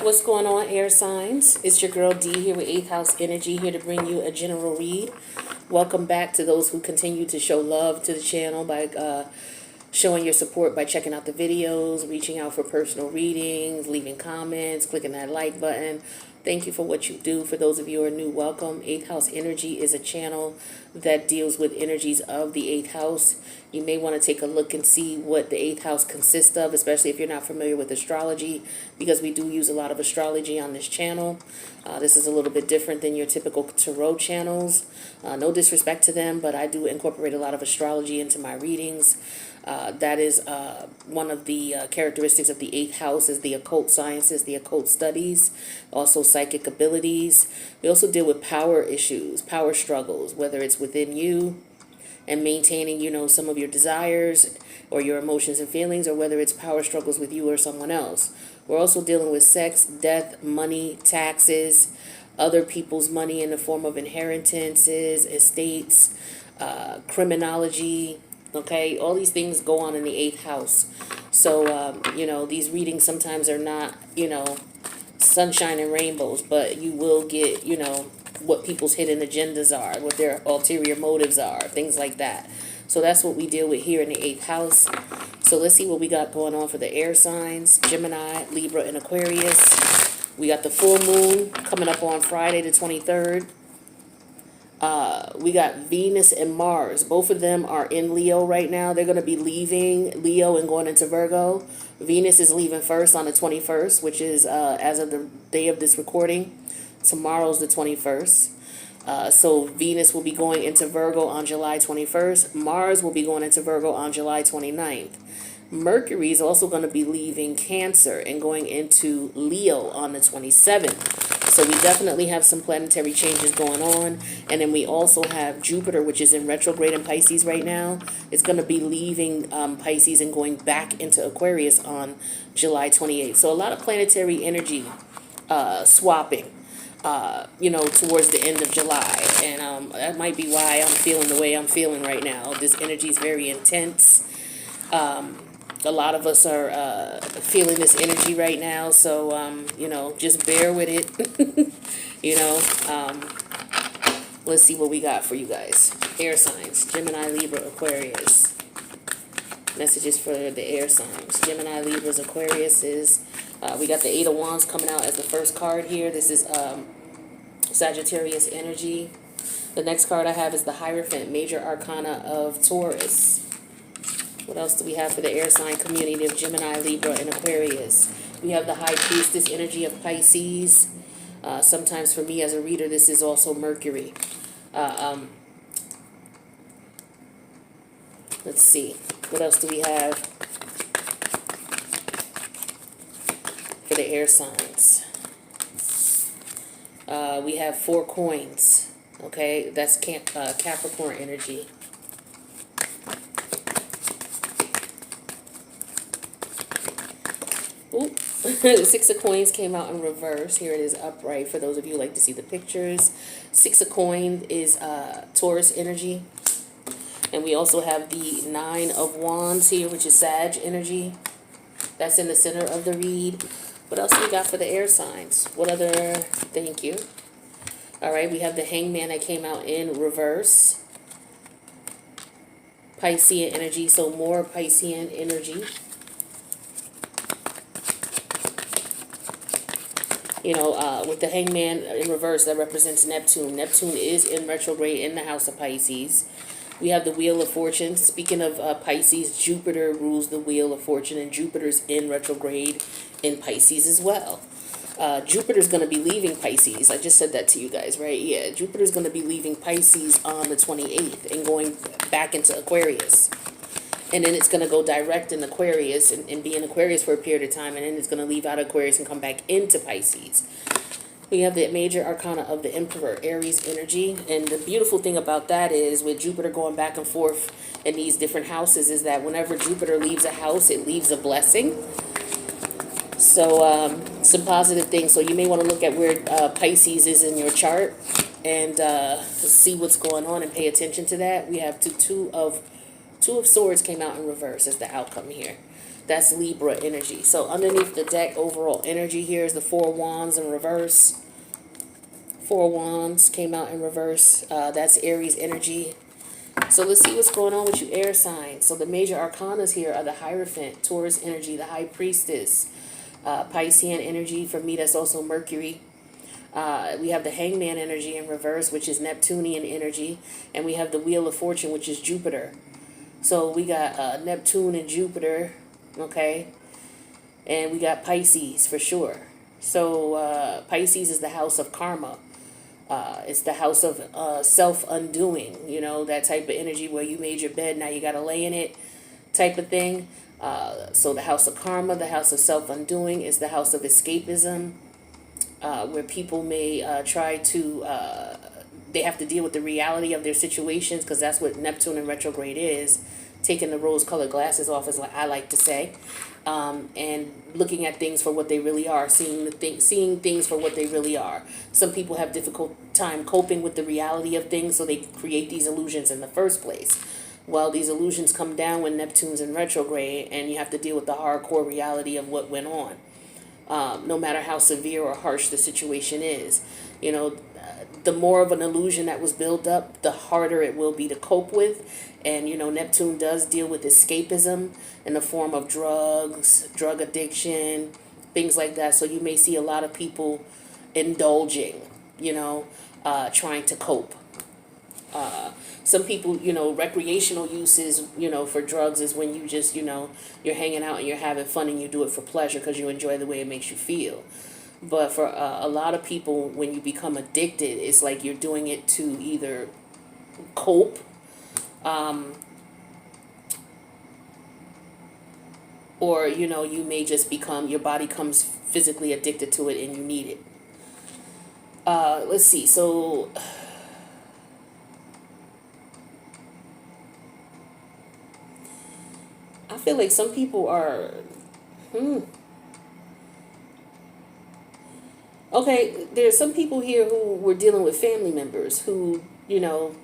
What's going on, air signs? It's your girl D here with 8th House Energy, here to bring you a general read. Welcome back to those who continue to show love to the channel by showing your support by checking out the videos, reaching out for personal readings, leaving comments, clicking that like button. Thank you for what you do. For those of you who are new, welcome. 8th House Energy is a channel that deals with energies of the 8th house. You may want to take a look and see what the 8th house consists of, especially if you're not familiar with astrology, because we do use a lot of astrology on this channel. This is a little bit different than your typical tarot channels. No disrespect to them, but I do incorporate a lot of astrology into my readings. That is one of the characteristics of the 8th house is the occult sciences, the occult studies, also psychic abilities. We also deal with power issues, power struggles, whether it's within you and maintaining, some of your desires or your emotions and feelings, or whether it's power struggles with you or someone else. We're also dealing with sex, death, money, taxes, other people's money in the form of inheritances, estates, criminology. Okay, all these things go on in the 8th house. So, these readings sometimes are not, sunshine and rainbows, but you will get, what people's hidden agendas are, what their ulterior motives are, things like that. So that's what we deal with here in the 8th house. So let's see what we got going on for the air signs: Gemini, Libra, and Aquarius. We got the full moon coming up on Friday the 23rd. We got Venus and Mars. Both of them are in Leo right now. They're going to be leaving Leo and going into Virgo. Venus is leaving first on the 21st, which is as of the day of this recording. Tomorrow's the 21st. So Venus will be going into Virgo on July 21st. Mars will be going into Virgo on July 29th. Mercury is also going to be leaving Cancer and going into Leo on the 27th. So we definitely have some planetary changes going on. And then we also have Jupiter, which is in retrograde in Pisces right now. It's going to be leaving Pisces and going back into Aquarius on July 28th. So a lot of planetary energy swapping, towards the end of July. And that might be why I'm feeling the way I'm feeling right now. This energy is very intense. A lot of us are feeling this energy right now, so, just bear with it. Let's see what we got for you guys. Air signs: Gemini, Libra, Aquarius. Messages for the air signs: Gemini, Libras, Aquarius is, we got the 8 of Wands coming out as the first card here. This is Sagittarius energy. The next card I have is the Hierophant, Major Arcana of Taurus. What else do we have for the air sign community of Gemini, Libra, and Aquarius? We have the High Priestess energy of Pisces. Sometimes for me as a reader, this is also Mercury. Let's see. What else do we have for the air signs? We have 4 coins. Okay, that's Capricorn energy. Oop. The 6 of Coins came out in reverse. Here it is upright for those of you who like to see the pictures. 6 of Coins is Taurus energy. And we also have the 9 of Wands here, which is Sag energy. That's in the center of the read. What else we got for the air signs? What other... Thank you. All right, we have the Hangman that came out in reverse. Piscean energy, so more Piscean energy. With the Hangman in reverse, that represents Neptune. Neptune is in retrograde in the house of Pisces. We have the Wheel of Fortune. Speaking of Pisces, Jupiter rules the Wheel of Fortune, and Jupiter's in retrograde in Pisces as well. Jupiter's going to be leaving Pisces. I just said that to you guys, right? Yeah, Jupiter's going to be leaving Pisces on the 28th and going back into Aquarius. And then it's going to go direct in Aquarius and be in Aquarius for a period of time. And then it's going to leave out Aquarius and come back into Pisces. We have the Major Arcana of the Emperor, Aries energy. And the beautiful thing about that is with Jupiter going back and forth in these different houses is that whenever Jupiter leaves a house, it leaves a blessing. So some positive things. So you may want to look at where Pisces is in your chart and see what's going on and pay attention to that. We have Two of Swords came out in reverse as the outcome here. That's Libra energy. So underneath the deck, overall energy here is the Four Wands in reverse. Four Wands came out in reverse. That's Aries energy. So let's see what's going on with you air signs. So the major arcanas here are the Hierophant, Taurus energy, the High Priestess, Piscean energy. For me, that's also Mercury. We have the Hangman energy in reverse, which is Neptunian energy. And we have the Wheel of Fortune, which is Jupiter. So we got Neptune and Jupiter, okay? And we got Pisces for sure. So Pisces is the house of karma. It's the house of self-undoing, you know, that type of energy where you made your bed, now you got to lay in it type of thing. So the house of karma, the house of self-undoing is the house of escapism, where people may try to, they have to deal with the reality of their situations, because that's what Neptune in retrograde is, taking the rose-colored glasses off, as I like to say, and looking at things for what they really are, seeing things for what they really are. Some people have difficult time coping with the reality of things, so they create these illusions in the first place. Well, these illusions come down when Neptune's in retrograde, and you have to deal with the hardcore reality of what went on. No matter how severe or harsh the situation is, you know, the more of an illusion that was built up, the harder it will be to cope with. And, you know, Neptune does deal with escapism in the form of drugs, drug addiction, things like that. So you may see a lot of people indulging, you know, trying to cope. Some people, you know, recreational uses, you know, for drugs is when you just, you know, you're hanging out and you're having fun and you do it for pleasure because you enjoy the way it makes you feel. But for a lot of people, when you become addicted, it's like you're doing it to either cope, or, you know, you may just become, your body comes physically addicted to it and you need it. Let's see. So I feel like some people are, okay, there's some people here who were dealing with family members who, you know,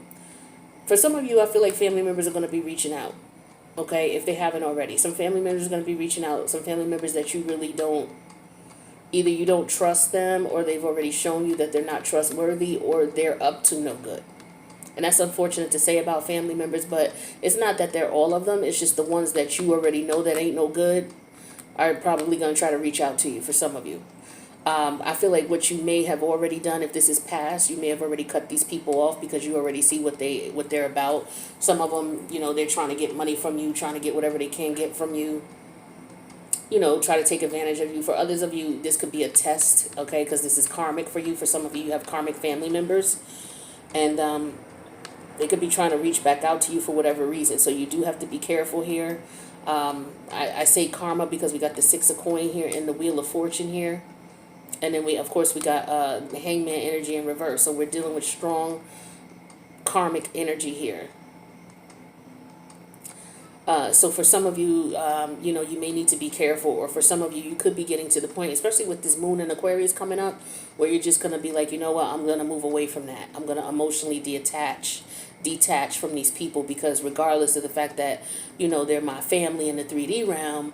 for some of you, I feel like family members are going to be reaching out, okay, if they haven't already. Some family members are going to be reaching out, some family members that you really don't, either you don't trust them, or they've already shown you that they're not trustworthy, or they're up to no good. And that's unfortunate to say about family members, but it's not that they're all of them. It's just the ones that you already know that ain't no good are probably going to try to reach out to you for some of you. I feel like what you may have already done, if this is past, you may have already cut these people off because you already see what they're about. Some of them, you know, they're trying to get money from you, trying to get whatever they can get from you, you know, try to take advantage of you. For others of you, this could be a test, okay, because this is karmic for you. For some of you, you have karmic family members, and they could be trying to reach back out to you for whatever reason. So you do have to be careful here. I say karma because we got the Six of Coin here and the Wheel of Fortune here. And then of course, we got the Hangman energy in reverse. So we're dealing with strong karmic energy here. So for some of you, you know, you may need to be careful. Or for some of you, you could be getting to the point, especially with this moon in Aquarius coming up, where you're just going to be like, you know what, I'm going to move away from that. I'm going to emotionally detach from these people, because regardless of the fact that, you know, they're my family in the 3D realm,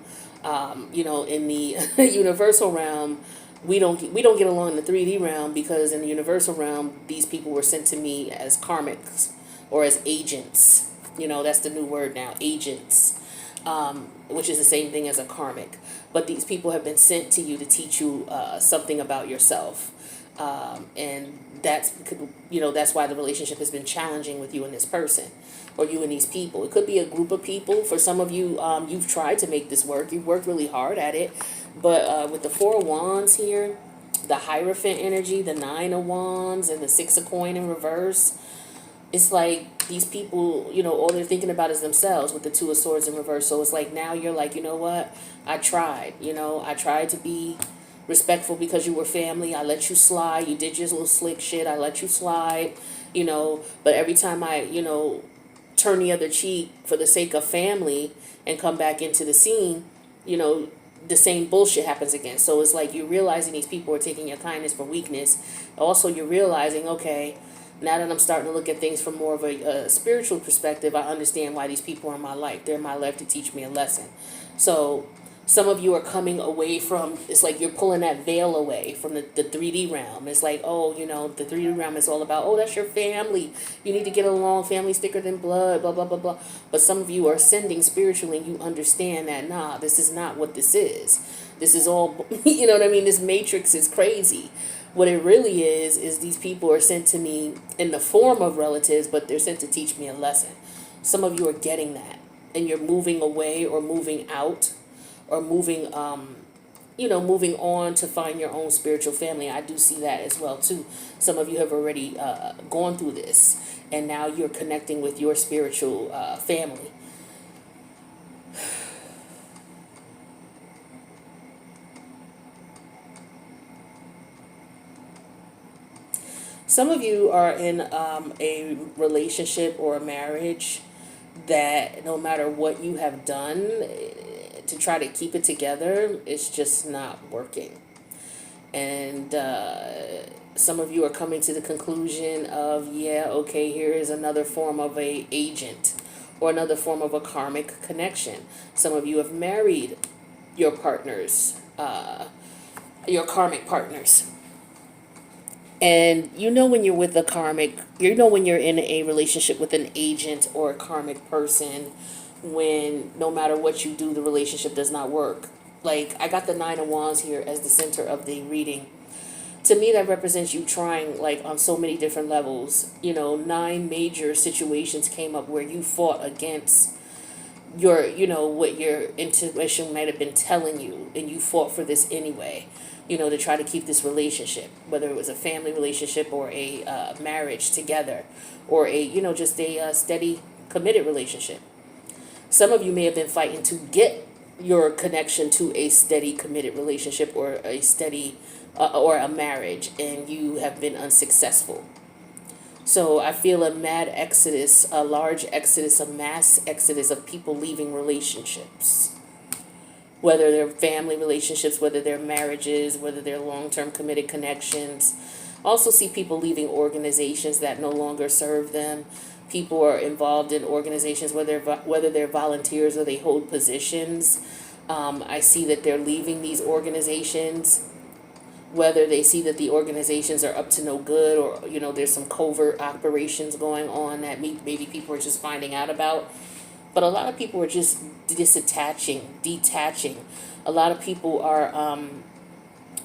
you know, in the universal realm, we don't get along in the 3D realm, because in the universal realm, these people were sent to me as karmics or as agents. You know, that's the new word now, agents, which is the same thing as a karmic. But these people have been sent to you to teach you something about yourself. And that's, you know, that's why the relationship has been challenging with you and this person, or you and these people. It could be a group of people. For some of you, you've tried to make this work. You've worked really hard at it. But with the Four of Wands here, the Hierophant energy, the Nine of Wands, and the Six of Coin in reverse, it's like these people, you know, all they're thinking about is themselves with the Two of Swords in reverse. So it's like now you're like, you know what? I tried to be respectful because you were family. I let you slide. You did your little slick shit. I let you slide, you know. But every time I, you know, turn the other cheek for the sake of family and come back into the scene, you know, the same bullshit happens again. So it's like you're realizing these people are taking your kindness for weakness. Also, you're realizing, okay, now that I'm starting to look at things from more of a spiritual perspective, I understand why these people are in my life. They're in my life to teach me a lesson. So Some of you are coming away from, it's like you're pulling that veil away from the 3D realm. It's like, oh, the 3D realm is all about, oh, that's your family. You need to get along. Family's thicker than blood, blah, blah, blah, blah. But some of you are ascending spiritually and you understand that, nah, this is not what this is. This is all, you know what I mean? This matrix is crazy. What it really is these people are sent to me in the form of relatives, but they're sent to teach me a lesson. Some of you are getting that, and you're moving away or moving out or moving moving on to find your own spiritual family. I do see that as well too. Some of you have already gone through this, and now you're connecting with your spiritual family. Some of you are in a relationship or a marriage that no matter what you have done to try to keep it together, it's just not working. And some of you are coming to the conclusion of, yeah, okay, here is another form of a agent or another form of a karmic connection. Some of you have married your partners, your karmic partners. And when you're with a karmic, when you're in a relationship with an agent or a karmic person, when no matter what you do, the relationship does not work. Like, I got the 9 of Wands here as the center of the reading. To me, that represents you trying, like, on so many different levels. 9 major situations came up where you fought against your, what your intuition might have been telling you, and you fought for this anyway. To try to keep this relationship, whether it was a family relationship or a marriage together, or a, just a steady, committed relationship. Some of you may have been fighting to get your connection to a steady, committed relationship or a steady, or a marriage, and you have been unsuccessful. So I feel a mad exodus, a large exodus, a mass exodus of people leaving relationships. Whether they're family relationships, whether they're marriages, whether they're long-term committed connections. Also see people leaving organizations that no longer serve them. People are involved in organizations, whether they're volunteers or they hold positions. I see that they're leaving these organizations, whether they see that the organizations are up to no good, or, there's some covert operations going on that maybe people are just finding out about. But a lot of people are just detaching. A lot of people are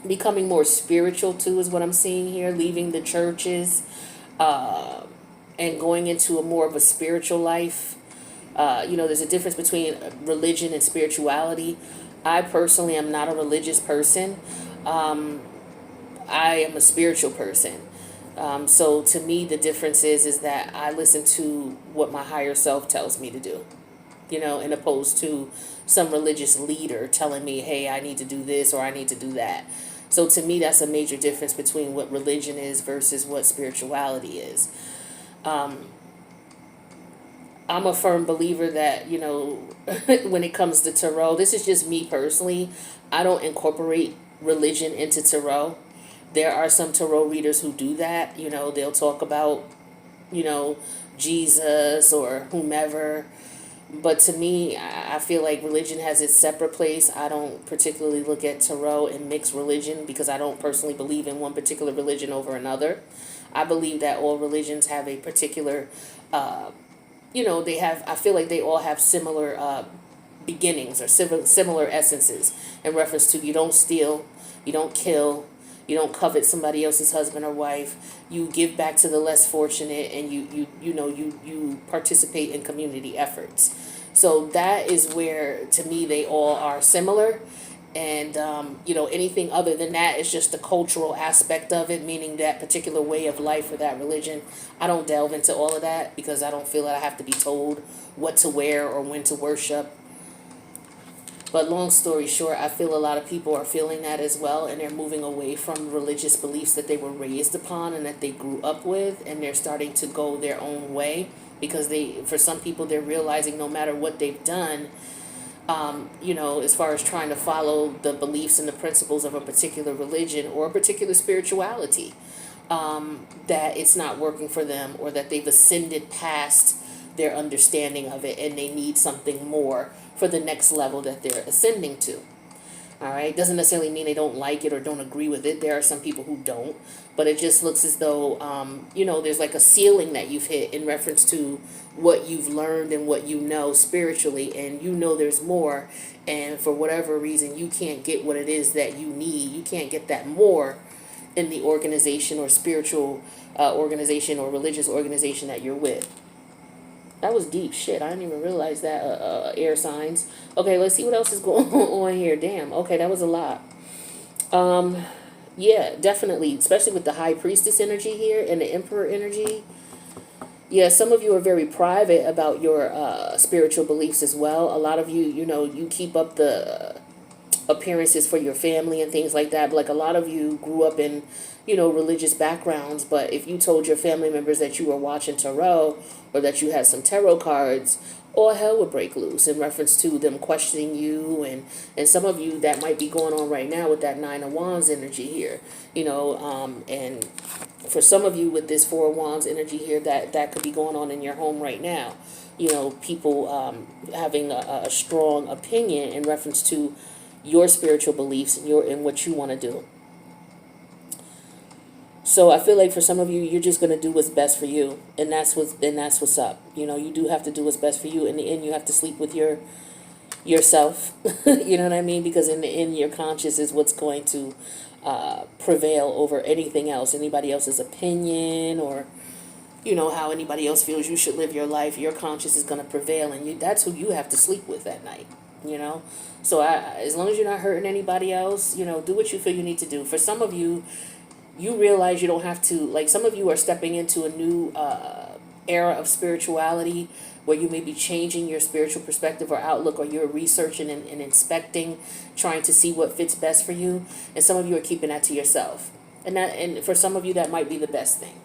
becoming more spiritual too, is what I'm seeing here, leaving the churches and going into more of a spiritual life. There's a difference between religion and spirituality. I personally am not a religious person. I am a spiritual person. So to me, the difference is that I listen to what my higher self tells me to do, in opposed to some religious leader telling me, hey, I need to do this or I need to do that. So to me, that's a major difference between what religion is versus what spirituality is. I'm a firm believer that, when it comes to tarot, this is just me personally, I don't incorporate religion into tarot. There are some tarot readers who do that. They'll talk about, Jesus or whomever. But to me, I feel like religion has its separate place. I don't particularly look at tarot and mix religion because I don't personally believe in one particular religion over another. I believe that all religions have a particular, I feel like they all have similar beginnings or similar essences in reference to you don't steal, you don't kill, you don't covet somebody else's husband or wife. You give back to the less fortunate, and you participate in community efforts. So that is where, to me, they all are similar. And anything other than that is just the cultural aspect of it, meaning that particular way of life or that religion. I don't delve into all of that because I don't feel that I have to be told what to wear or when to worship. But long story short, I feel a lot of people are feeling that as well, and they're moving away from religious beliefs that they were raised upon and that they grew up with, and they're starting to go their own way because for some people, they're realizing no matter what they've done, as far as trying to follow the beliefs and the principles of a particular religion or a particular spirituality, that it's not working for them, or that they've ascended past their understanding of it and they need something more for the next level that they're ascending to. All right, doesn't necessarily mean they don't like it or don't agree with it. There are some people who don't, but it just looks as though there's like a ceiling that you've hit in reference to what you've learned and what you know spiritually, and there's more, and for whatever reason you can't get what it is that you need. You can't get that more in the organization or spiritual organization or religious organization that you're with. That was deep shit. I didn't even realize that. Air signs. Okay, let's see what else is going on here. Damn. Okay, that was a lot. Yeah, definitely. Especially with the high priestess energy here and the emperor energy. Yeah, some of you are very private about your spiritual beliefs as well. A lot of you, you keep up the appearances for your family and things like that. But like a lot of you grew up in, religious backgrounds. But if you told your family members that you were watching tarot or that you had some tarot cards, all hell would break loose in reference to them questioning you. And some of you, that might be going on right now with that Nine of Wands energy here, and for some of you with this Four of Wands energy here, that could be going on in your home right now. People having a strong opinion in reference to your spiritual beliefs and what you want to do. So I feel like for some of you, you're just gonna do what's best for you, and that's what's up. You do have to do what's best for you. In the end, you have to sleep with yourself. You know what I mean? Because in the end, your conscience is what's going to prevail over anything else, anybody else's opinion, or how anybody else feels you should live your life. Your conscience is gonna prevail, and that's who you have to sleep with at night. So as long as you're not hurting anybody else, do what you feel you need to do. For some of you, you realize you don't have to, like some of you are stepping into a new era of spirituality where you may be changing your spiritual perspective or outlook, or you're researching and inspecting, trying to see what fits best for you. And some of you are keeping that to yourself. And for some of you, that might be the best thing.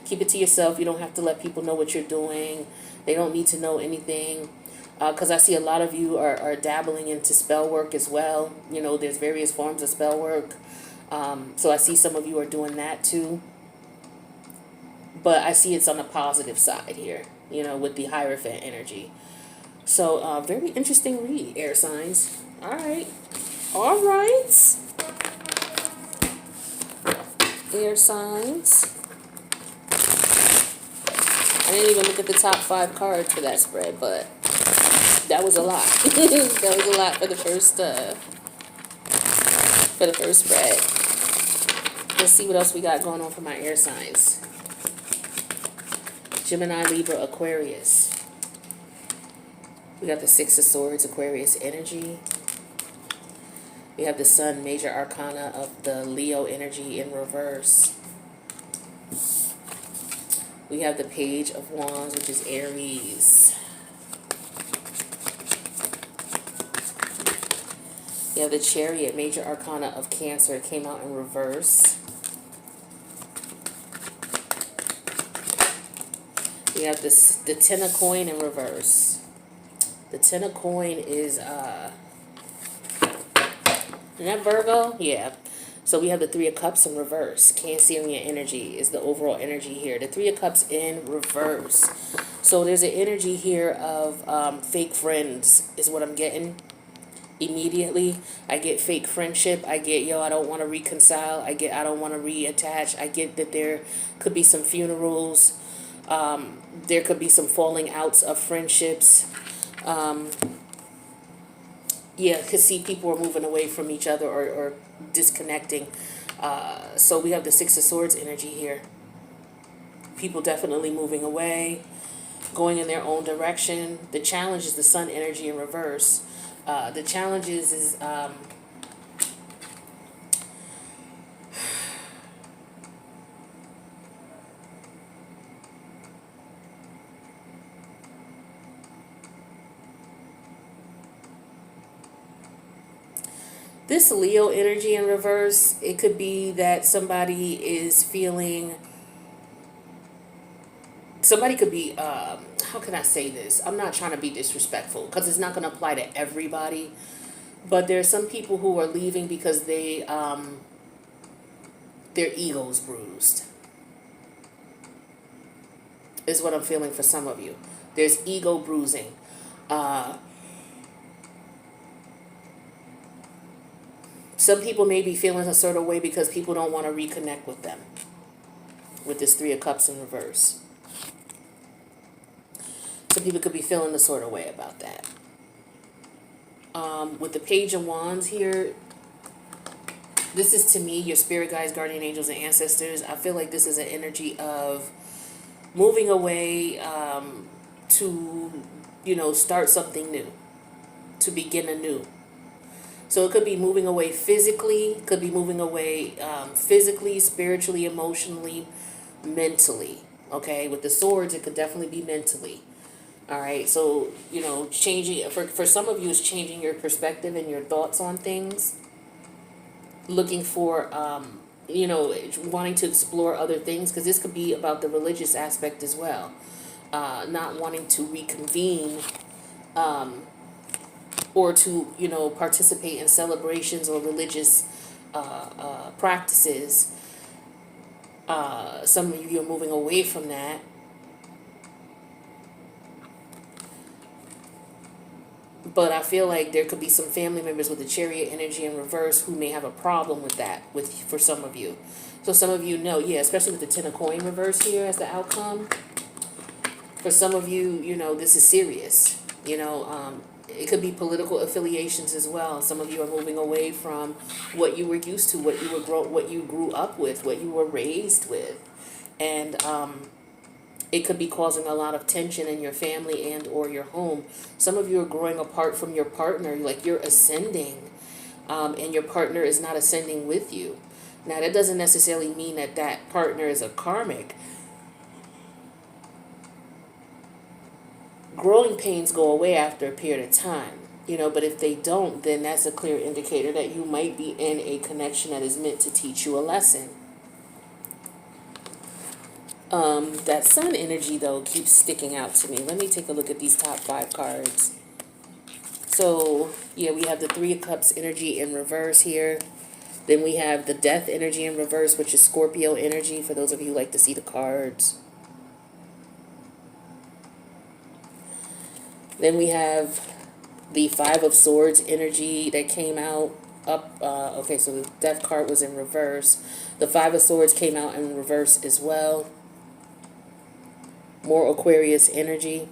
Keep it to yourself. You don't have to let people know what you're doing. They don't need to know anything. Because I see a lot of you are dabbling into spell work as well. There's various forms of spell work. So I see some of you are doing that too. But I see it's on the positive side here, with the Hierophant energy. So very interesting read, air signs. All right. All right. Air signs. I didn't even look at the top 5 cards for that spread, but that was a lot. That was a lot for the first spread. Let's see what else we got going on for my air signs. Gemini, Libra, Aquarius. We got the Six of Swords, Aquarius energy. We have the Sun, major arcana of the Leo energy in reverse. We have the Page of Wands, which is Aries. We have the Chariot, major arcana of Cancer. It came out in reverse. We have the Ten of Coin in reverse. The Ten of Coin is, isn't that Virgo? Yeah. So we have the Three of Cups in reverse. Cancerian energy is the overall energy here. The Three of Cups in reverse. So there's an energy here of fake friends is what I'm getting immediately. I get fake friendship. I get, I don't want to reconcile. I don't want to reattach. I get that there could be some funerals. There could be some falling outs of friendships. Yeah, because see, people are moving away from each other or disconnecting. So we have the Six of Swords energy here. People definitely moving away, going in their own direction. The challenge is the Sun energy in reverse. The challenge is this Leo energy in reverse. It could be that somebody is feeling, somebody could be, how can I say this? I'm not trying to be disrespectful because it's not going to apply to everybody. But there's some people who are leaving because their ego's bruised. Is what I'm feeling for some of you. There's ego bruising. Some people may be feeling a sort of way because people don't want to reconnect with them. With this Three of Cups in reverse. Some people could be feeling the sort of way about that. With the Page of Wands here, this is to me, your spirit guides, guardian angels, and ancestors. I feel like this is an energy of moving away to, start something new, to begin anew. So it could be moving away physically, could be moving away physically, spiritually, emotionally, mentally. Okay, with the swords, it could definitely be mentally. All right, so, changing, for some of you, it's changing your perspective and your thoughts on things. Looking for, wanting to explore other things, because this could be about the religious aspect as well. Not wanting to reconvene or to, participate in celebrations or religious practices. Some of you are moving away from that. But I feel like there could be some family members with the Chariot energy in reverse who may have a problem with that for some of you. So some of you know, especially with the Ten of Coin reverse here as the outcome. For some of you, this is serious. It could be political affiliations as well. Some of you are moving away from what you were used to, what you grew up with, what you were raised with. And it could be causing a lot of tension in your family and or your home. Some of you are growing apart from your partner, like you're ascending, and your partner is not ascending with you. Now, that doesn't necessarily mean that that partner is a karmic. Growing pains go away after a period of time, but if they don't, then that's a clear indicator that you might be in a connection that is meant to teach you a lesson. That sun energy, though, keeps sticking out to me. Let me take a look at these top 5 cards. So, we have the Three of Cups energy in reverse here. Then we have the Death energy in reverse, which is Scorpio energy, for those of you who like to see the cards. Then we have the Five of Swords energy that came out up. Okay, so the Death card was in reverse. The Five of Swords came out in reverse as well. More Aquarius energy.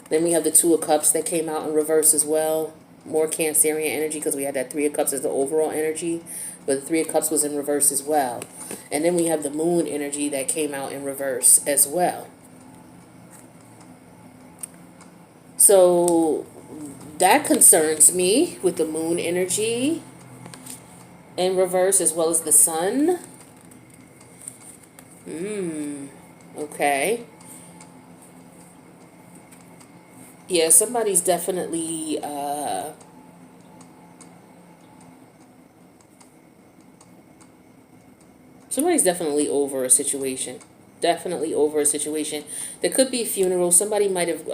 Then we have the Two of Cups that came out in reverse as well. More Cancerian energy, because we had that Three of Cups as the overall energy. But the Three of Cups was in reverse as well. And then we have the Moon energy that came out in reverse as well. So that concerns me with the Moon energy in reverse as well as the Sun. Okay. Yeah, somebody's definitely over a situation. Definitely over a situation. There could be a funeral. Somebody might have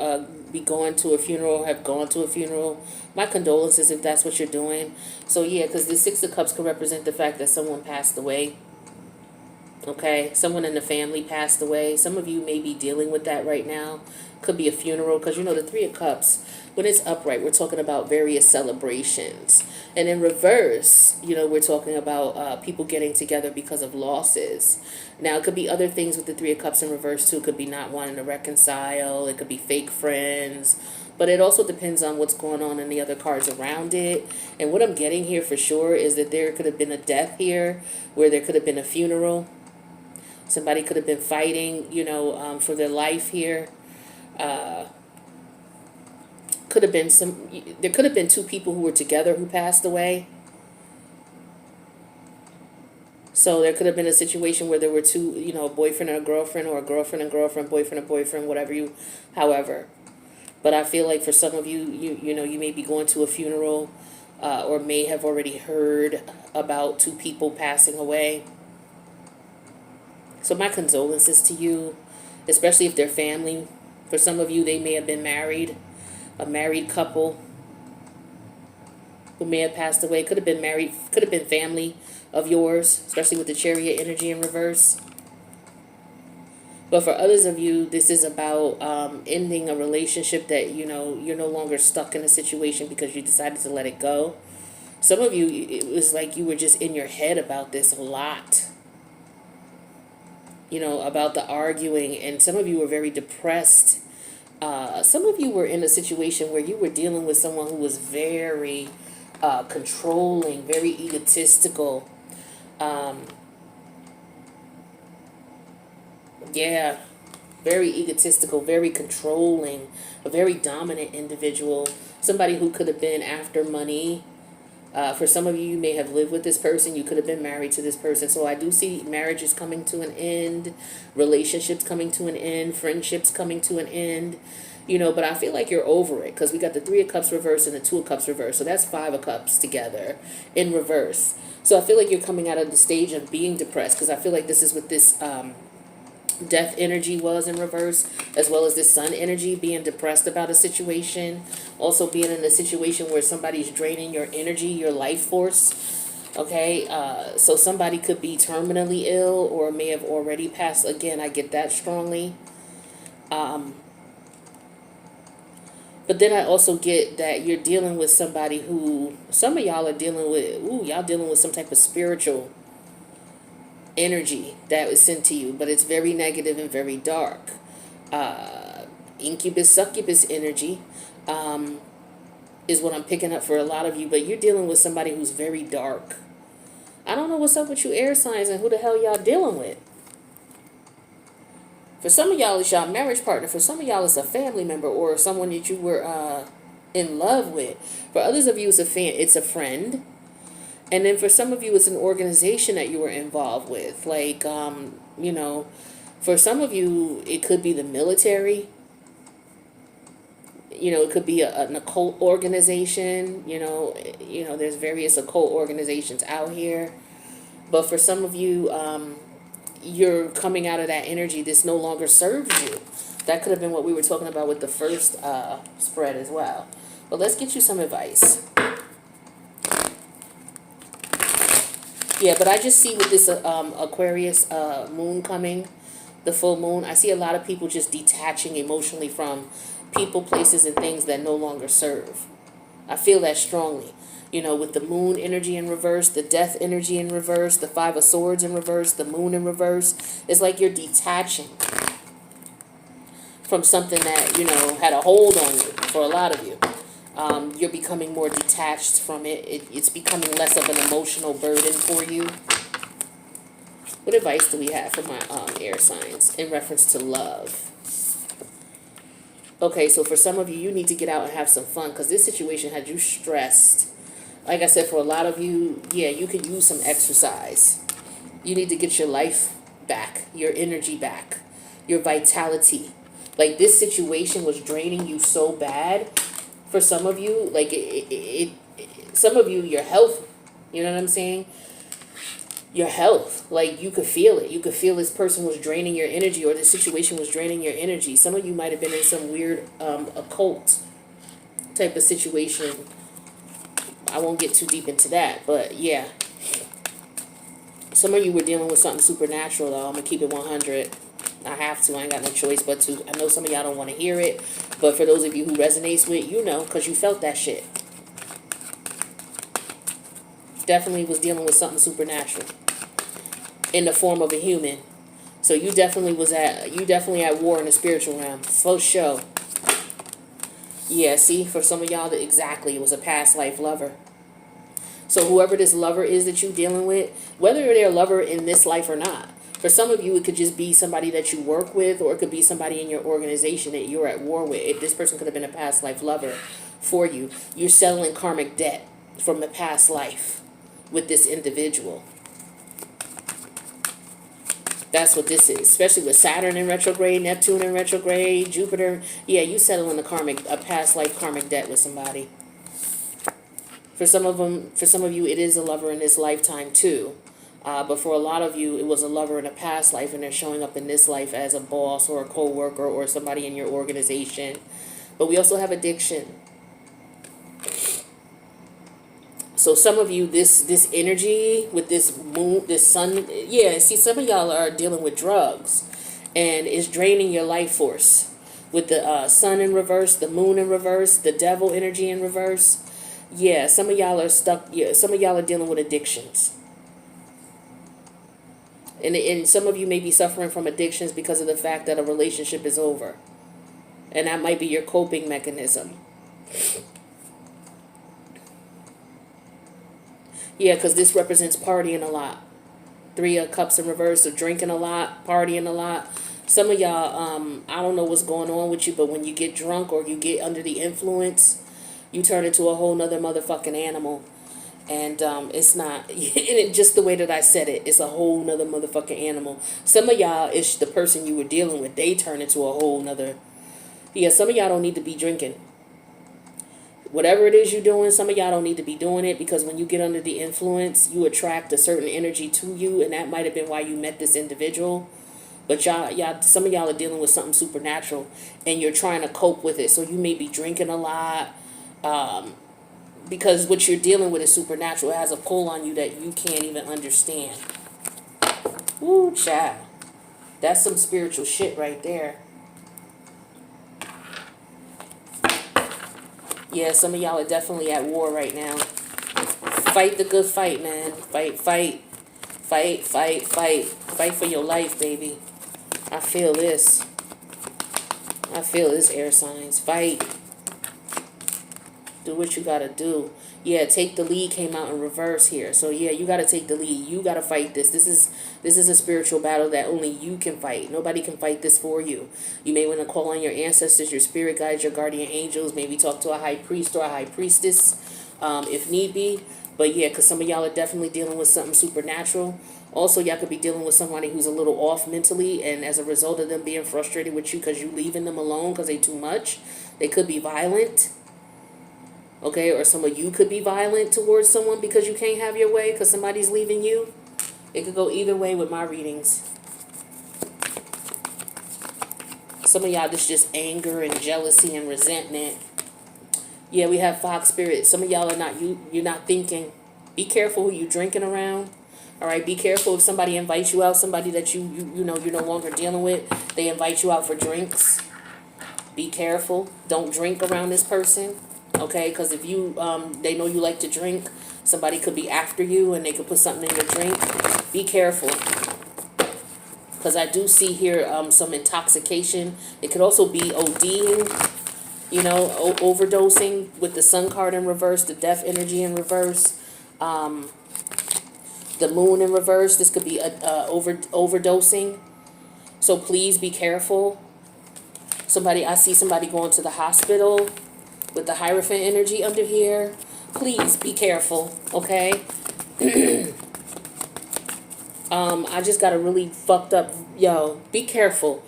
be going to a funeral, have gone to a funeral. My condolences if that's what you're doing. So yeah, because the Six of Cups could represent the fact that someone passed away. Okay, someone in the family passed away. Some of you may be dealing with that right now. Could be a funeral, because the Three of Cups, when it's upright, we're talking about various celebrations. And in reverse, we're talking about people getting together because of losses. Now, it could be other things with the Three of Cups in reverse, too. It could be not wanting to reconcile. It could be fake friends. But it also depends on what's going on in the other cards around it. And what I'm getting here for sure is that there could have been a death here, where there could have been a funeral. Somebody could have been fighting, for their life here. There could have been two people who were together who passed away. So there could have been a situation where there were two, a boyfriend and a girlfriend, or a girlfriend and girlfriend, boyfriend and boyfriend, however. But I feel like for some of you, you may be going to a funeral, or may have already heard about two people passing away. So my condolences to you, especially if they're family. For some of you, they may have been married, a married couple who may have passed away. Could have been married, could have been family of yours, especially with the Chariot energy in reverse. But for others of you, this is about ending a relationship that, you know, you're no longer stuck in a situation because you decided to let it go. Some of you, it was like you were just in your head about this a lot, you know, about the arguing. And some of you were very depressed. Some of you were in a situation where you were dealing with someone who was very controlling, very egotistical. Yeah, very egotistical, very controlling, a very dominant individual, somebody who could have been after money. For some of you, you may have lived with this person. You could have been married to this person. So I do see marriages coming to an end, relationships coming to an end, friendships coming to an end. You know, but I feel like you're over it because we got the 3 of Cups reverse and the 2 of Cups reverse. So that's 5 of Cups together in reverse. So I feel like you're coming out of the stage of being depressed because I feel like this is what this death energy was in reverse, as well as this sun energy, being depressed about a situation, also being in a situation where somebody's draining your energy, your life force. Okay, so somebody could be terminally ill or may have already passed. Again, I get that strongly. But then I also get that you're dealing with somebody who, some of y'all are dealing with, y'all dealing with some type of spiritual energy that was sent to you, but it's very negative and very dark. Incubus, succubus energy is what I'm picking up for a lot of you, but you're dealing with somebody who's very dark. I don't know what's up with you air signs and who the hell y'all dealing with. For some of y'all, it's y'all marriage partner. For some of y'all, it's a family member or someone that you were in love with. For others of you, it's a friend. And then for some of you, it's an organization that you were involved with. Like, you know, for some of you, it could be the military. You know, it could be an occult organization. You know, there's various occult organizations out here. But for some of you, you're coming out of that energy. This no longer serves you. That could have been what we were talking about with the first spread as well. But let's get you some advice. Yeah, but I just see with this Aquarius moon coming, the full moon, I see a lot of people just detaching emotionally from people, places, and things that no longer serve. I feel that strongly. You know, with the moon energy in reverse, the death energy in reverse, the 5 of Swords in reverse, the moon in reverse. It's like you're detaching from something that, you know, had a hold on you for a lot of you. You're becoming more detached from it. It's becoming less of an emotional burden for you. What advice do we have for my air signs in reference to love? Okay, so for some of you, you need to get out and have some fun because this situation had you stressed. Like I said, for a lot of you, yeah, you could use some exercise. You need to get your life back, your energy back, your vitality. Like this situation was draining you so bad. For some of you, like some of you, your health, you know what I'm saying? Your health, like you could feel it. You could feel this person was draining your energy or the situation was draining your energy. Some of you might have been in some weird occult type of situation. I won't get too deep into that, but yeah. Some of you were dealing with something supernatural, though. I'm going to keep it 100. I have to. I ain't got no choice but to. I know some of y'all don't want to hear it, but for those of you who resonates with, you know, because you felt that shit. Definitely was dealing with something supernatural in the form of a human. So you definitely at war in the spiritual realm. For sure. Yeah, see, for some of y'all, exactly, it was a past life lover. So whoever this lover is that you're dealing with, whether they're a lover in this life or not, for some of you, it could just be somebody that you work with, or it could be somebody in your organization that you're at war with. If this person could have been a past life lover for you. You're settling karmic debt from the past life with this individual. That's what this is, especially with Saturn in retrograde, Neptune in retrograde, Jupiter. Yeah, you settling a past life karmic debt with somebody. For some of you, it is a lover in this lifetime too. But for a lot of you, it was a lover in a past life, and they're showing up in this life as a boss or a co-worker or somebody in your organization. But we also have addiction. So some of you, this energy with this moon, this sun, yeah, see, some of y'all are dealing with drugs. and it's draining your life force. With the sun in reverse, the moon in reverse, the devil energy in reverse. Yeah, some of y'all are stuck. Yeah, some of y'all are dealing with addictions. And some of you may be suffering from addictions because of the fact that a relationship is over. And that might be your coping mechanism. Yeah, because this represents partying a lot. 3 of Cups in reverse, so drinking a lot, partying a lot. Some of y'all, I don't know what's going on with you, but when you get drunk or you get under the influence, you turn into a whole nother motherfucking animal. And it's not, just the way that I said it, it's a whole nother motherfucking animal. Some of y'all, it's the person you were dealing with, they turn into a whole nother. Yeah, some of y'all don't need to be drinking. Whatever it is you're doing, some of y'all don't need to be doing it, because when you get under the influence, you attract a certain energy to you, and that might have been why you met this individual. But y'all, some of y'all are dealing with something supernatural, and you're trying to cope with it. So you may be drinking a lot, because what you're dealing with is supernatural. It has a pull on you that you can't even understand. Ooh, child. That's some spiritual shit right there. Yeah, some of y'all are definitely at war right now. Fight the good fight, man. Fight. Fight for your life, baby. I feel this. I feel this, air signs. Fight. Do what you gotta do. Yeah, take the lead came out in reverse here. So yeah, you gotta take the lead. You gotta fight this. This is a spiritual battle that only you can fight. Nobody can fight this for you. You may want to call on your ancestors, your spirit guides, your guardian angels. Maybe talk to a high priest or a high priestess, if need be. But yeah, because some of y'all are definitely dealing with something supernatural. Also, y'all could be dealing with somebody who's a little off mentally, and as a result of them being frustrated with you because you leaving them alone because they too much, they could be violent. Okay, or some of you could be violent towards someone because you can't have your way because somebody's leaving you. It could go either way with my readings. Some of y'all, this just anger and jealousy and resentment. Yeah, we have fox spirit. Some of y'all are not, you're not thinking. Be careful who you drinking around. All right, be careful if somebody invites you out, somebody that you know you're no longer dealing with, they invite you out for drinks. Be careful. Don't drink around this person. Okay, because if you, they know you like to drink, somebody could be after you and they could put something in your drink. Be careful. Because I do see here some intoxication. It could also be ODing, overdosing with the sun card in reverse, the death energy in reverse, the moon in reverse. This could be overdosing. So please be careful. I see somebody going to the hospital with the Hierophant energy under here. Please be careful, okay? I just got a really fucked up, be careful.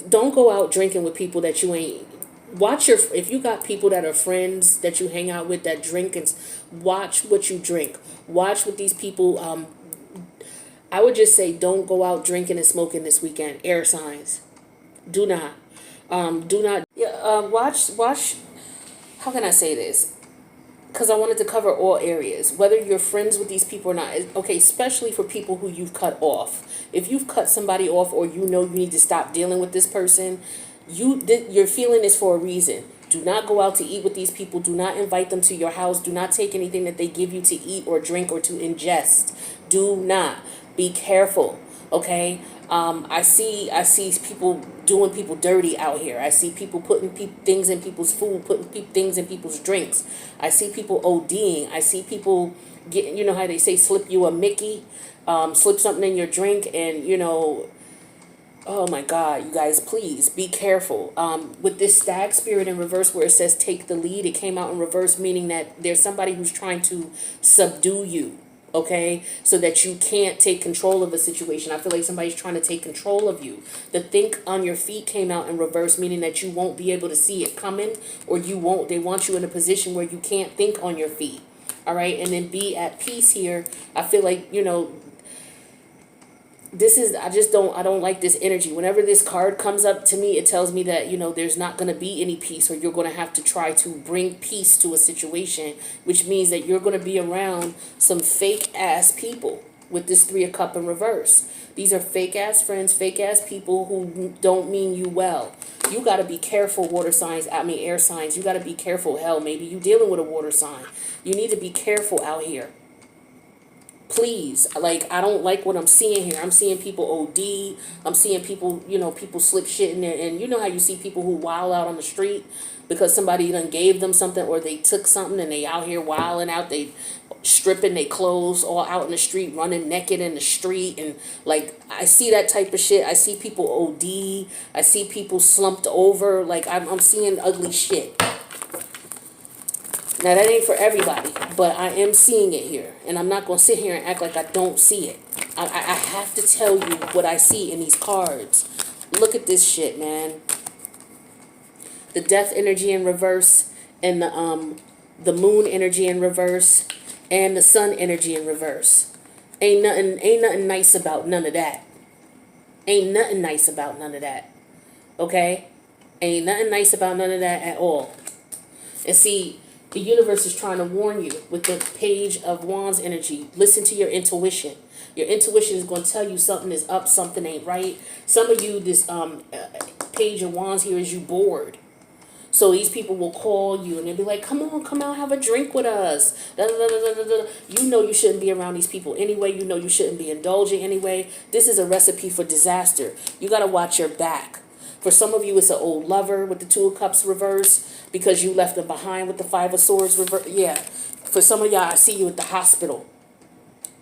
Don't go out drinking with people that you ain't, if you got people that are friends that you hang out with that drink, and watch what you drink. Watch what these people, I would just say don't go out drinking and smoking this weekend. Air signs. Do not. Watch, how can I say this? Because I wanted to cover all areas, whether you're friends with these people or not. Okay, especially for people who you've cut off. If you've cut somebody off, or you need to stop dealing with this person, you're feeling this for a reason. Do not go out to eat with these people. Do not invite them to your house. Do not take anything that they give you to eat or drink or to ingest. Do not. Be careful, okay? I see people doing people dirty out here. I see people putting things in people's food, putting things in people's drinks. I see people ODing. I see people getting, you know how they say, slip you a Mickey, slip something in your drink, and oh my God, you guys, please be careful. With this stag spirit in reverse where it says take the lead, it came out in reverse, meaning that there's somebody who's trying to subdue you. Okay, so that you can't take control of a situation. I feel like somebody's trying to take control of you. The think on your feet came out in reverse, meaning that you won't be able to see it coming, or they want you in a position where you can't think on your feet. All right, and then be at peace here. I feel like, I don't like this energy. Whenever this card comes up to me, it tells me that, there's not going to be any peace, or you're going to have to try to bring peace to a situation, which means that you're going to be around some fake ass people. with this 3 of Cups in reverse. These are fake ass friends, fake ass people who don't mean you well. You got to be careful, water signs, air signs. You got to be careful. Hell, maybe you dealing with a water sign. You need to be careful out here. Please, like, I don't like what I'm seeing here. I'm seeing people OD. I'm seeing people, people slip shit in there. And you know how you see people who wild out on the street because somebody done gave them something or they took something and they out here wilding out. They stripping their clothes all out in the street, running naked in the street. And, like, I see that type of shit. I see people OD. I see people slumped over. Like, I'm seeing ugly shit. Now, that ain't for everybody, but I am seeing it here. And I'm not going to sit here and act like I don't see it. I have to tell you what I see in these cards. Look at this shit, man. The death energy in reverse and the moon energy in reverse and the sun energy in reverse. Ain't nothing nice about none of that. Ain't nothing nice about none of that. Okay? Ain't nothing nice about none of that at all. And see, the universe is trying to warn you with the Page of Wands energy. Listen to your intuition. Your intuition is going to tell you something is up, something ain't right. Some of you, this Page of Wands here is you bored. So these people will call you and they'll be like, come on, come out, have a drink with us. Da, da, da, da, da, da. You know you shouldn't be around these people anyway. You know you shouldn't be indulging anyway. This is a recipe for disaster. You got to watch your back. For some of you, it's an old lover with the 2 of Cups reverse because you left them behind with the 5 of Swords reverse. Yeah. For some of y'all, I see you at the hospital.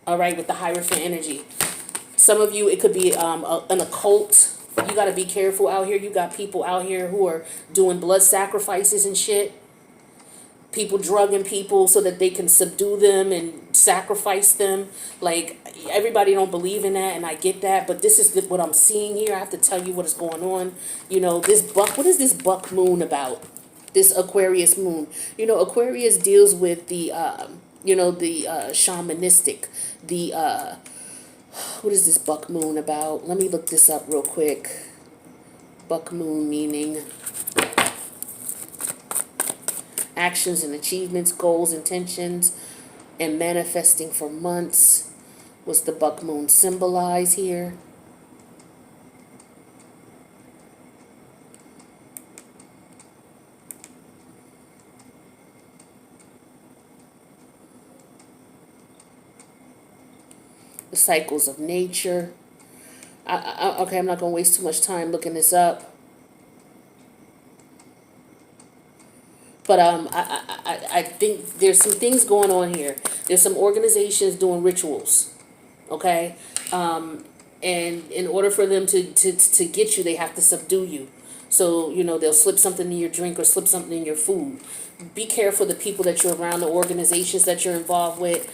All right, with the Hierophant energy. Some of you, it could be an occult. You got to be careful out here. You got people out here who are doing blood sacrifices and shit. People drugging people so that they can subdue them and sacrifice them. Like, everybody don't believe in that, and I get that, but this is what I'm seeing here. I have to tell you what is going on. This buck, what is this buck moon about? This Aquarius moon. Aquarius deals with the, shamanistic, what is this buck moon about? Let me look this up real quick. Buck moon meaning actions and achievements, goals, intentions, and manifesting for months. What's the buck moon symbolize here? The cycles of nature. Okay, I'm not going to waste too much time looking this up. But I think there's some things going on here. There's some organizations doing rituals, okay? And in order for them to get you, they have to subdue you. So, they'll slip something in your drink or slip something in your food. Be careful the people that you're around, the organizations that you're involved with.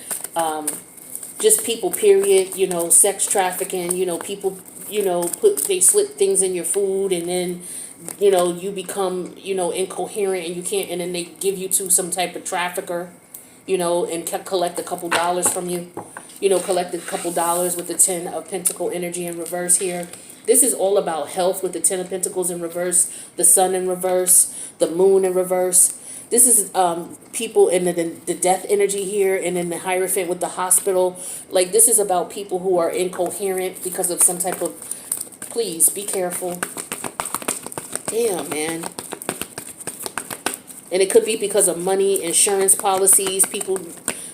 Just people, period. Sex trafficking, people, they slip things in your food and then you become, incoherent and you can't, and then they give you to some type of trafficker, and collect a couple dollars from you, collect a couple dollars with the 10 of Pentacle energy in reverse here. This is all about health with the 10 of Pentacles in reverse, the sun in reverse, the moon in reverse. This is people in the death energy here, and then the Hierophant with the hospital. Like, this is about people who are incoherent because of some type of, please be careful. Damn, man. And it could be because of money, insurance policies, people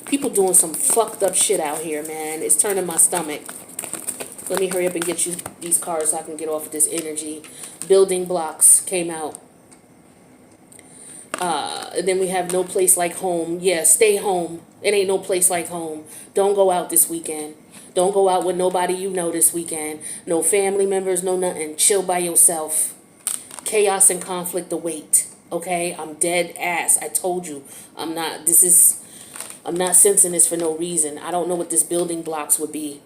doing some fucked up shit out here, man. It's turning my stomach. Let me hurry up and get you these cards so I can get off of this energy. Building blocks came out. And then we have no place like home. Yeah, stay home. It ain't no place like home. Don't go out this weekend. Don't go out with nobody you know this weekend. No family members, no nothing. Chill by yourself. Chaos and conflict await. Okay? I'm dead ass. I told you. I'm not sensing this for no reason. I don't know what this building blocks would be.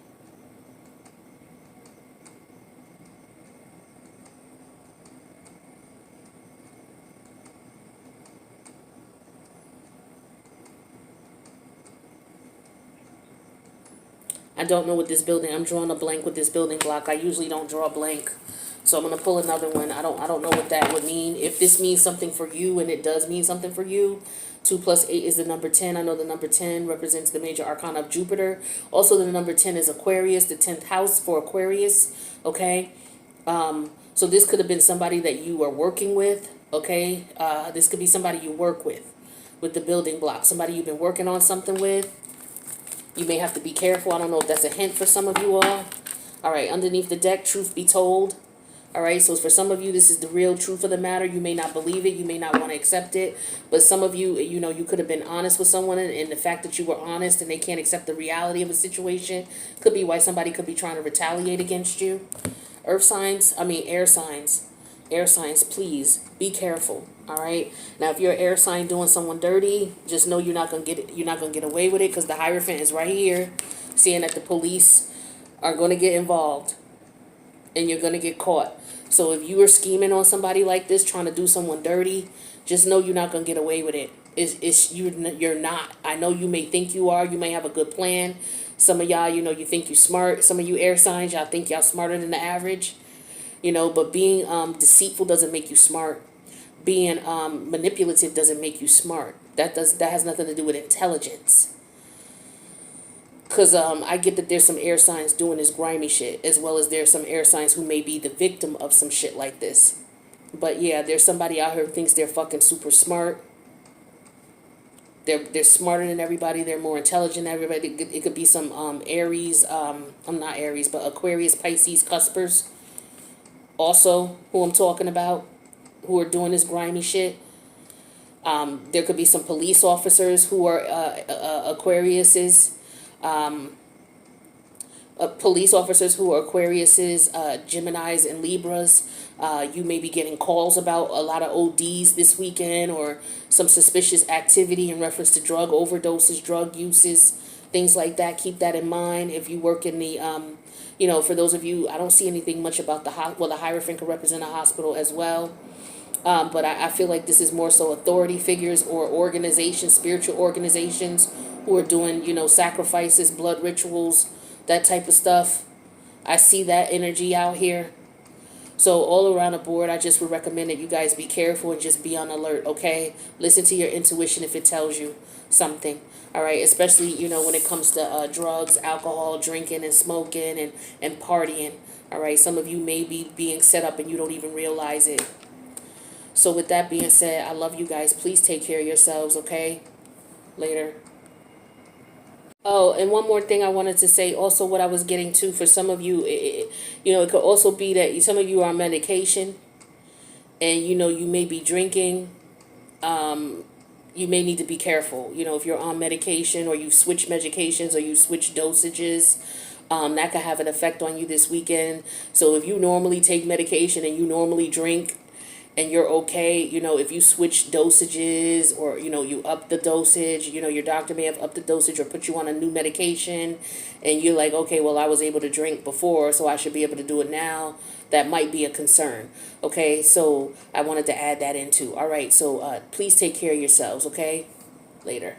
I don't know what this building, I'm drawing a blank with this building block. I usually don't draw a blank. So I'm going to pull another one. I don't know what that would mean. If this means something for you, and it does mean something for you, 2 plus 8 is the number 10. I know the number 10 represents the major arcana of Jupiter. Also, the number 10 is Aquarius, the 10th house for Aquarius. Okay. So this could have been somebody that you are working with. Okay. This could be somebody you work with the building block. Somebody you've been working on something with. You may have to be careful. I don't know if that's a hint for some of you all. All right. Underneath the deck, truth be told. All right, so for some of you, this is the real truth of the matter. You may not believe it. You may not want to accept it. But some of you, you know, you could have been honest with someone, and the fact that you were honest and they can't accept the reality of a situation could be why somebody could be trying to retaliate against you. Air signs, please be careful. All right. Now, if you're an air sign doing someone dirty, just know you're not gonna get it. You're not gonna get away with it, because the Hierophant is right here, saying that the police are going to get involved, and you're going to get caught. So if you are scheming on somebody like this, trying to do someone dirty, just know you're not going to get away with it. You're not. I know you may think you are. You may have a good plan. Some of y'all, you know, you think you're smart. Some of you air signs, y'all think y'all smarter than the average. You know, but being deceitful doesn't make you smart. Being manipulative doesn't make you smart. That has nothing to do with intelligence. Because I get that there's some air signs doing this grimy shit, as well as there's some air signs who may be the victim of some shit like this. But yeah, there's somebody out here who thinks they're fucking super smart. They're smarter than everybody. They're more intelligent than everybody. It could be some Aries, I'm not Aries, but Aquarius, Pisces, Cuspers. Also, who I'm talking about, who are doing this grimy shit. There could be some police officers who are Aquariuses. Police officers who are Aquariuses, Geminis, and Libras. You may be getting calls about a lot of ODs this weekend, or some suspicious activity in reference to drug overdoses, drug uses, things like that. Keep that in mind. If you work in the, you know, for those of you, I don't see anything much about the Hierophant could represent a hospital as well. But I feel like this is more so authority figures or organizations, spiritual organizations, who are doing, you know, sacrifices, blood rituals, that type of stuff. I see that energy out here. So all around the board, I just would recommend that you guys be careful and just be on alert, okay? Listen to your intuition if it tells you something, all right? Especially, you know, when it comes to drugs, alcohol, drinking, and smoking, and partying, all right? Some of you may be being set up and you don't even realize it. So with that being said, I love you guys. Please take care of yourselves, okay? Later. Oh, and one more thing I wanted to say, also what I was getting to for some of you, you know, it could also be that some of you are on medication, and, you know, you may be drinking. You may need to be careful. You know, if you're on medication, or you switch medications, or you switch dosages, that could have an effect on you this weekend. So if you normally take medication and you normally drink, and you're okay, you know, if you switch dosages, or, you know, you up the dosage, you know, your doctor may have upped the dosage or put you on a new medication, and you're like, okay, well, I was able to drink before, so I should be able to do it now. That might be a concern. Okay, so I wanted to add that in too. All right, so please take care of yourselves, okay? Later.